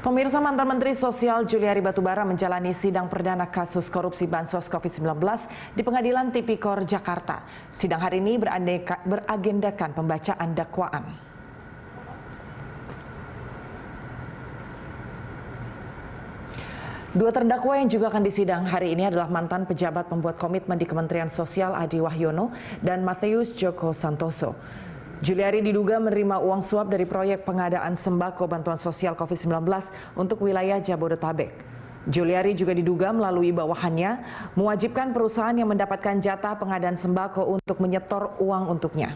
Pemirsa, mantan Menteri Sosial Juliari Batubara menjalani sidang perdana kasus korupsi Bansos COVID-19 di Pengadilan Tipikor Jakarta. Sidang hari ini beragendakan pembacaan dakwaan. Dua terdakwa yang juga akan disidang hari ini adalah mantan pejabat pembuat komitmen di Kementerian Sosial Adi Wahyono dan Matius Joko Santoso. Juliari diduga menerima uang suap dari proyek pengadaan sembako bantuan sosial COVID-19 untuk wilayah Jabodetabek. Juliari juga diduga melalui bawahannya mewajibkan perusahaan yang mendapatkan jatah pengadaan sembako untuk menyetor uang untuknya.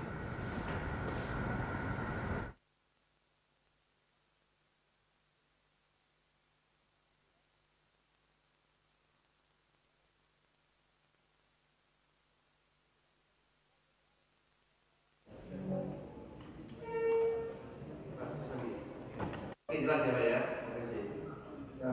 Jelas ya Pak ya? Terima kasih. Ya.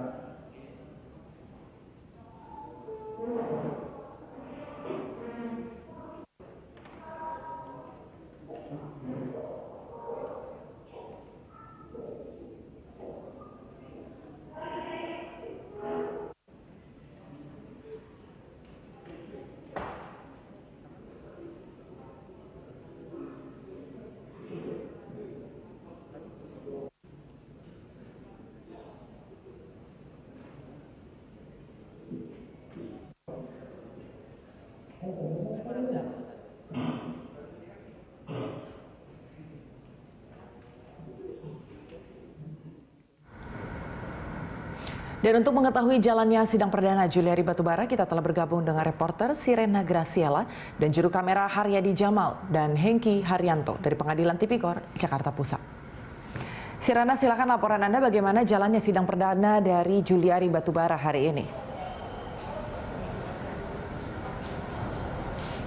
Dan untuk mengetahui jalannya sidang perdana Juliari Batubara, kita telah bergabung dengan reporter Sirena Graciela dan juru kamera Haryadi Jamal dan Hengki Haryanto dari Pengadilan Tipikor, Jakarta Pusat. Sirena, silakan laporan Anda bagaimana jalannya sidang perdana dari Juliari Batubara hari ini.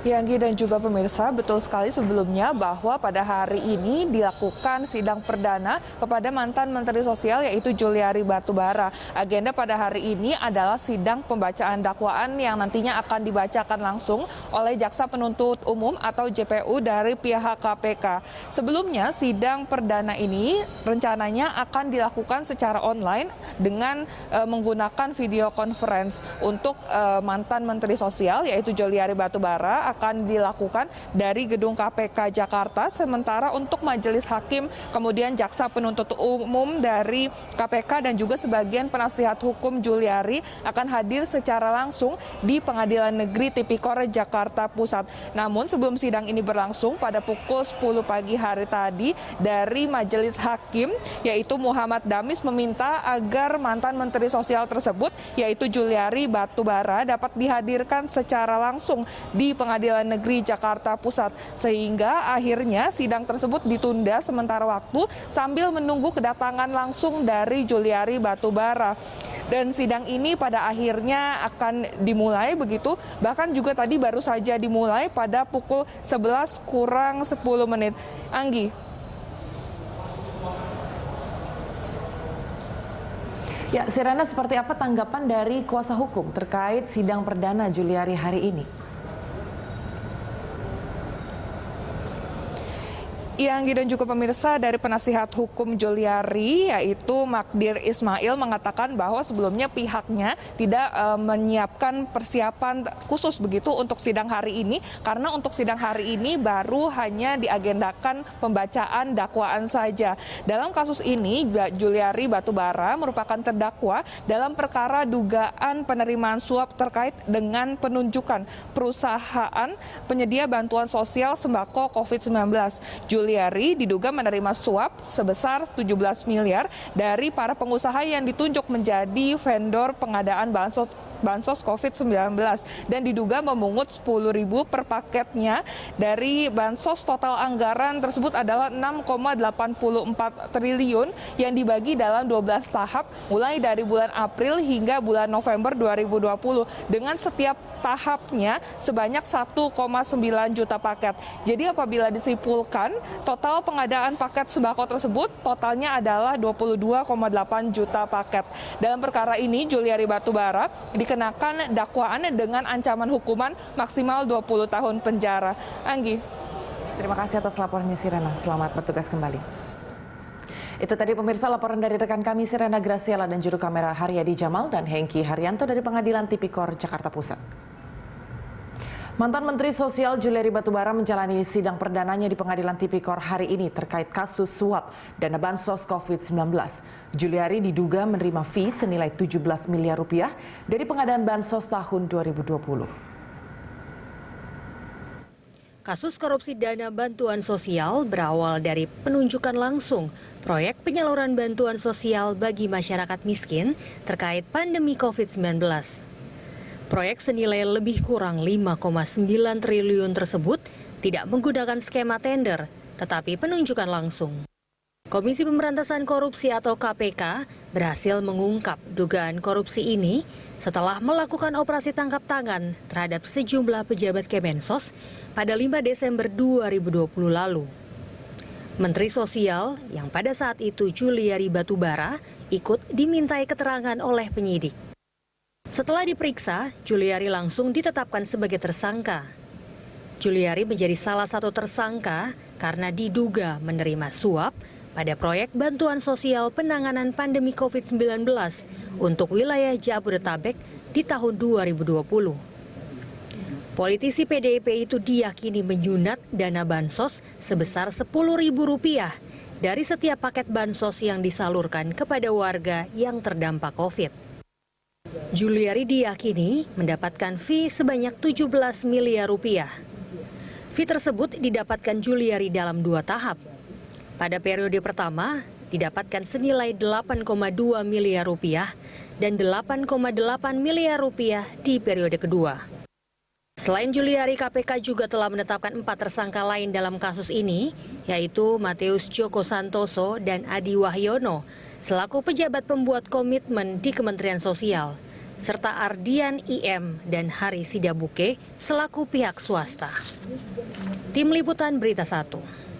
Ya, Anggi dan juga pemirsa, betul sekali sebelumnya bahwa pada hari ini dilakukan sidang perdana kepada mantan Menteri Sosial yaitu Juliari Batubara. Agenda pada hari ini adalah sidang pembacaan dakwaan yang nantinya akan dibacakan langsung oleh Jaksa Penuntut Umum atau JPU dari pihak KPK. Sebelumnya sidang perdana ini rencananya akan dilakukan secara online dengan menggunakan video conference untuk mantan Menteri Sosial yaitu Juliari Batubara akan dilakukan dari gedung KPK Jakarta, sementara untuk majelis hakim kemudian jaksa penuntut umum dari KPK dan juga sebagian penasihat hukum Juliari akan hadir secara langsung di Pengadilan Negeri Tipikor Jakarta Pusat. Namun sebelum sidang ini berlangsung pada pukul 10 pagi hari tadi dari majelis hakim yaitu Muhammad Damis meminta agar mantan Menteri Sosial tersebut yaitu Juliari Batubara dapat dihadirkan secara langsung di Pengadilan Negeri Jakarta Pusat, sehingga akhirnya sidang tersebut ditunda sementara waktu sambil menunggu kedatangan langsung dari Juliari Batubara. Dan sidang ini pada akhirnya akan dimulai begitu, bahkan juga tadi baru saja dimulai pada pukul 11 kurang 10 menit. Anggi. Ya, Sirena, seperti apa tanggapan dari kuasa hukum terkait sidang perdana Juliari hari ini? Ya, Anggi dan juga pemirsa, dari penasihat hukum Juliari yaitu Magdir Ismail mengatakan bahwa sebelumnya pihaknya tidak menyiapkan persiapan khusus begitu untuk sidang hari ini karena untuk sidang hari ini baru hanya diagendakan pembacaan dakwaan saja. Dalam kasus ini Juliari Batubara merupakan terdakwa dalam perkara dugaan penerimaan suap terkait dengan penunjukan perusahaan penyedia bantuan sosial sembako COVID-19. Juliari diduga menerima suap sebesar 17 miliar dari para pengusaha yang ditunjuk menjadi vendor pengadaan bansos COVID-19 dan diduga memungut 10.000 per paketnya. Dari bansos, total anggaran tersebut adalah 6,84 triliun yang dibagi dalam 12 tahap mulai dari bulan April hingga bulan November 2020 dengan setiap tahapnya sebanyak 1,9 juta paket. Jadi apabila disimpulkan total pengadaan paket sembako tersebut totalnya adalah 22,8 juta paket. Dalam perkara ini Juliari Batubara dikenakan dakwaan dengan ancaman hukuman maksimal 20 tahun penjara. Anggi. Terima kasih atas laporannya Sirena. Selamat bertugas kembali. Itu tadi pemirsa laporan dari rekan kami Sirena Graciela dan juru kamera Haryadi Jamal dan Hengki Haryanto dari Pengadilan Tipikor Jakarta Pusat. Mantan Menteri Sosial Juliari Batubara menjalani sidang perdananya di Pengadilan Tipikor hari ini terkait kasus suap dana bansos COVID-19. Juliari diduga menerima fee senilai 17 miliar rupiah dari pengadaan bansos tahun 2020. Kasus korupsi dana bantuan sosial berawal dari penunjukan langsung proyek penyaluran bantuan sosial bagi masyarakat miskin terkait pandemi COVID-19. Proyek senilai lebih kurang 5,9 triliun tersebut tidak menggunakan skema tender, tetapi penunjukan langsung. Komisi Pemberantasan Korupsi atau KPK berhasil mengungkap dugaan korupsi ini setelah melakukan operasi tangkap tangan terhadap sejumlah pejabat Kemensos pada 5 Desember 2020 lalu. Menteri Sosial yang pada saat itu Juliari Batubara ikut dimintai keterangan oleh penyidik. Setelah diperiksa, Juliari langsung ditetapkan sebagai tersangka. Juliari menjadi salah satu tersangka karena diduga menerima suap pada proyek bantuan sosial penanganan pandemi COVID-19 untuk wilayah Jabodetabek di tahun 2020. Politisi PDIP itu diyakini menyunat dana bansos sebesar Rp10.000 dari setiap paket bansos yang disalurkan kepada warga yang terdampak COVID. Juliari diyakini mendapatkan fee sebanyak 17 miliar rupiah. Fee tersebut didapatkan Juliari dalam 2 tahap. Pada periode pertama, didapatkan senilai 8,2 miliar rupiah dan 8,8 miliar rupiah di periode kedua. Selain Juliari, KPK juga telah menetapkan 4 tersangka lain dalam kasus ini, yaitu Matheus Joko Santoso dan Adi Wahyono, selaku pejabat pembuat komitmen di Kementerian Sosial, serta Ardian IM dan Hari Sidabuke selaku pihak swasta. Tim Liputan Berita 1.